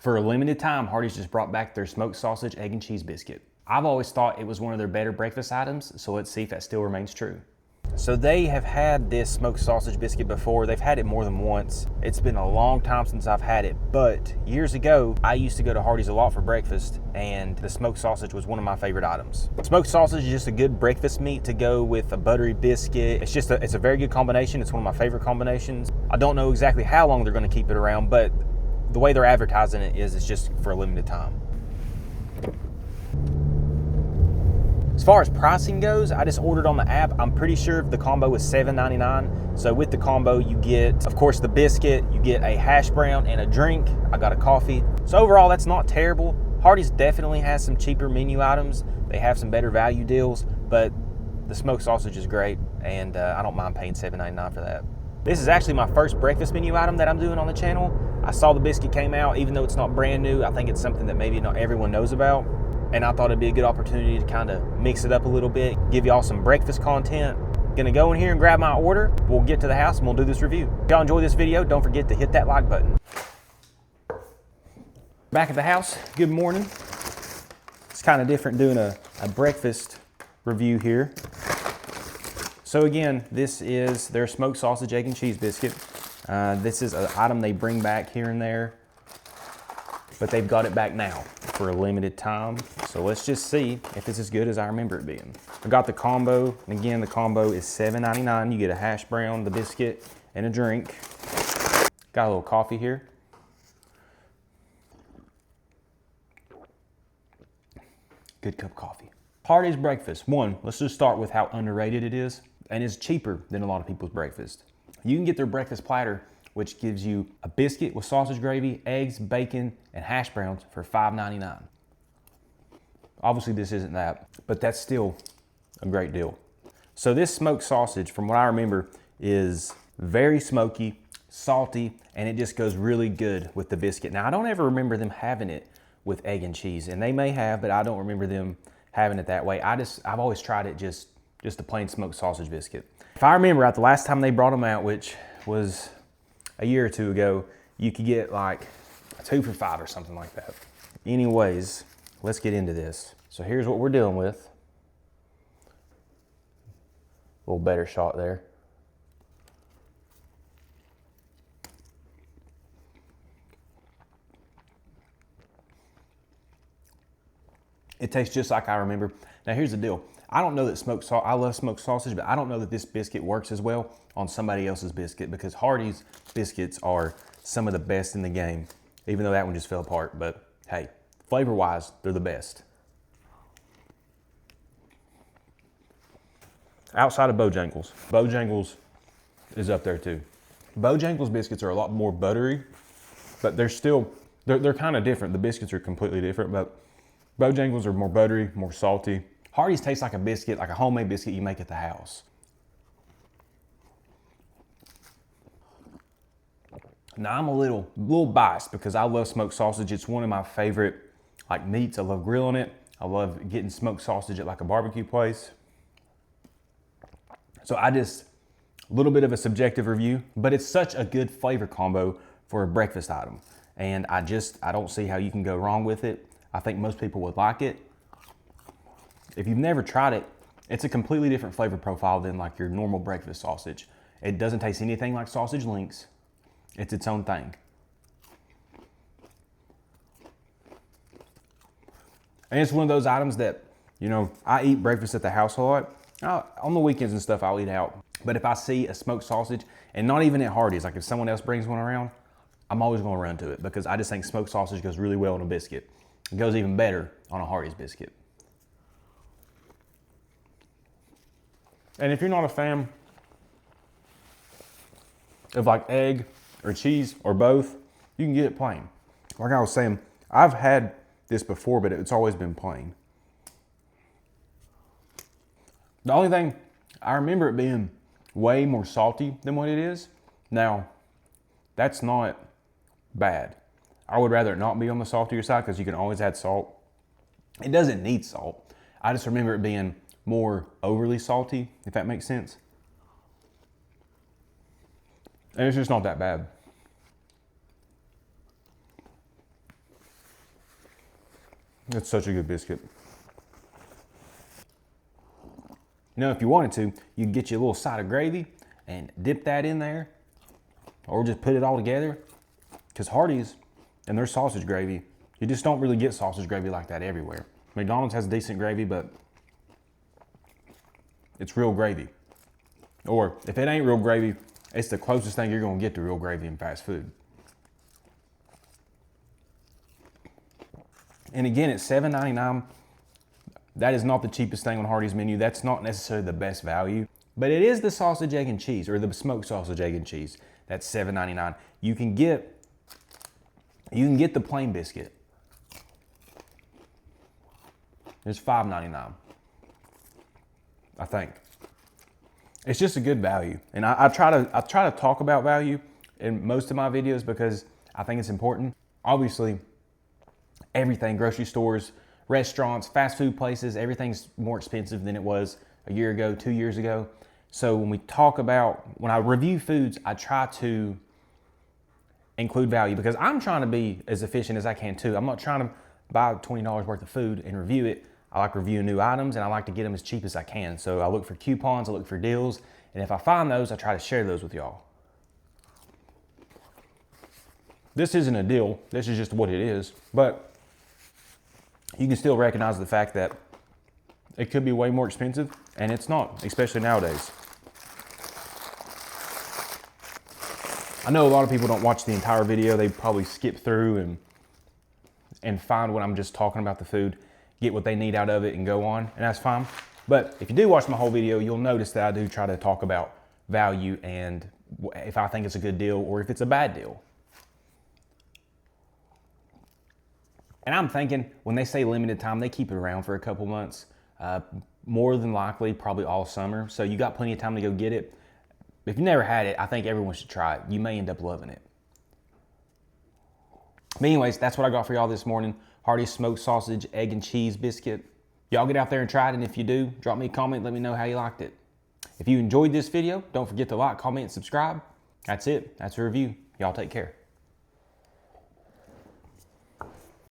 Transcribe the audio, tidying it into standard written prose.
For a limited time, Hardee's just brought back their smoked sausage, egg, and cheese biscuit. I've always thought it was one of their better breakfast items, so let's see if that still remains true. So they have had this smoked sausage biscuit before. They've had it more than once. It's been a long time since I've had it, but years ago, I used to go to Hardee's a lot for breakfast, and the smoked sausage was one of my favorite items. Smoked sausage is just a good breakfast meat to go with a buttery biscuit. It's a very good combination. It's one of my favorite combinations. I don't know exactly how long they're gonna keep it around, but the way they're advertising it is it's just for a limited time. As far as pricing goes, I just ordered on the app. I'm pretty sure the combo was $7.99. So with the combo, you get, of course, the biscuit, you get a hash brown and a drink. I got a coffee. So overall, that's not terrible. Hardee's definitely has some cheaper menu items. They have some better value deals, but the smoked sausage is great, and I don't mind paying $7.99 for that. This is actually my first breakfast menu item that I'm doing on the channel. I saw the biscuit came out, even though it's not brand new. I think it's something that maybe not everyone knows about. And I thought it'd be a good opportunity to kind of mix it up a little bit, give y'all some breakfast content. Gonna go in here and grab my order. We'll get to the house and we'll do this review. If y'all enjoy this video, don't forget to hit that like button. Back at the house, good morning. It's kind of different doing a breakfast review here. So again, this is their smoked sausage, egg, and cheese biscuit. This is an item they bring back here and there, but they've got it back now for a limited time. So let's just see if it's as good as I remember it being. I got the combo, and again, the combo is $7.99. You get a hash brown, the biscuit, and a drink. Got a little coffee here. Good cup of coffee. Hardee's breakfast. One, let's just start with how underrated it is, and it's cheaper than a lot of people's breakfast. You can get their breakfast platter, which gives you a biscuit with sausage gravy, eggs, bacon, and hash browns for $5.99. Obviously this isn't that, but that's still a great deal. So this smoked sausage, from what I remember, is very smoky, salty, and it just goes really good with the biscuit. Now I don't ever remember them having it with egg and cheese, and they may have, but I don't remember them having it that way. I've always tried it just a plain smoked sausage biscuit. If I remember right, the last time they brought them out, which was a year or two ago, you could get like a 2 for $5 or something like that. Anyways, let's get into this. So here's what we're dealing with. A little better shot there. It tastes just like I remember. Now here's the deal. I don't know that I love smoked sausage, but I don't know that this biscuit works as well on somebody else's biscuit, because Hardee's biscuits are some of the best in the game, even though that one just fell apart. But hey, flavor-wise, they're the best. Outside of Bojangles. Bojangles is up there too. Bojangles biscuits are a lot more buttery, but they're kind of different. The biscuits are completely different, but Bojangles are more buttery, more salty. Hardee's tastes like a biscuit, like a homemade biscuit you make at the house. Now I'm a little biased because I love smoked sausage. It's one of my favorite like meats. I love grilling it. I love getting smoked sausage at like a barbecue place. So a little bit of a subjective review, but it's such a good flavor combo for a breakfast item. And I don't see how you can go wrong with it. I think most people would like it. If you've never tried it, it's a completely different flavor profile than like your normal breakfast sausage. It doesn't taste anything like sausage links. It's its own thing. And it's one of those items that, you know, I eat breakfast at the house a lot. On the weekends and stuff, I'll eat out. But if I see a smoked sausage, and not even at Hardee's, like if someone else brings one around, I'm always gonna run to it because I just think smoked sausage goes really well on a biscuit. It goes even better on a Hardee's biscuit. And if you're not a fan of like egg or cheese or both, you can get it plain. Like I was saying, I've had this before, but it's always been plain. The only thing, I remember it being way more salty than what it is. Now, that's not bad. I would rather it not be on the saltier side because you can always add salt. It doesn't need salt. I just remember it being more overly salty, if that makes sense. And it's just not that bad. It's such a good biscuit. You know, if you wanted to, you could get you a little side of gravy and dip that in there, or just put it all together. Because Hardee's and their sausage gravy, you just don't really get sausage gravy like that everywhere. McDonald's has decent gravy, but it's real gravy. Or if it ain't real gravy, it's the closest thing you're gonna get to real gravy in fast food. And again, it's $7.99. That is not the cheapest thing on Hardee's menu. That's not necessarily the best value, but it is the sausage, egg, and cheese, or the smoked sausage, egg, and cheese. That's $7.99. You can get the plain biscuit. It's $5.99, I think. It's just a good value, and I try to talk about value in most of my videos because I think it's important. Obviously, everything, grocery stores, restaurants, fast food places, everything's more expensive than it was a year ago, 2 years ago. So when I review foods, I try to include value because I'm trying to be as efficient as I can too. I'm not trying to buy $20 worth of food and review it. I like reviewing new items and I like to get them as cheap as I can. So I look for coupons, I look for deals, and if I find those, I try to share those with y'all. This isn't a deal, this is just what it is, but you can still recognize the fact that it could be way more expensive, and it's not, especially nowadays. I know a lot of people don't watch the entire video. They probably skip through and find when I'm just talking about the food, get what they need out of it and go on, and that's fine. But if you do watch my whole video, you'll notice that I do try to talk about value and if I think it's a good deal or if it's a bad deal. And I'm thinking when they say limited time, they keep it around for a couple months, more than likely probably all summer. So you got plenty of time to go get it. If you've never had it, I think everyone should try it. You may end up loving it. But anyways, that's what I got for y'all this morning. Hardee's smoked sausage, egg, and cheese biscuit. Y'all get out there and try it, and if you do, drop me a comment, let me know how you liked it. If you enjoyed this video, don't forget to like, comment, and subscribe. That's it. That's a review. Y'all take care.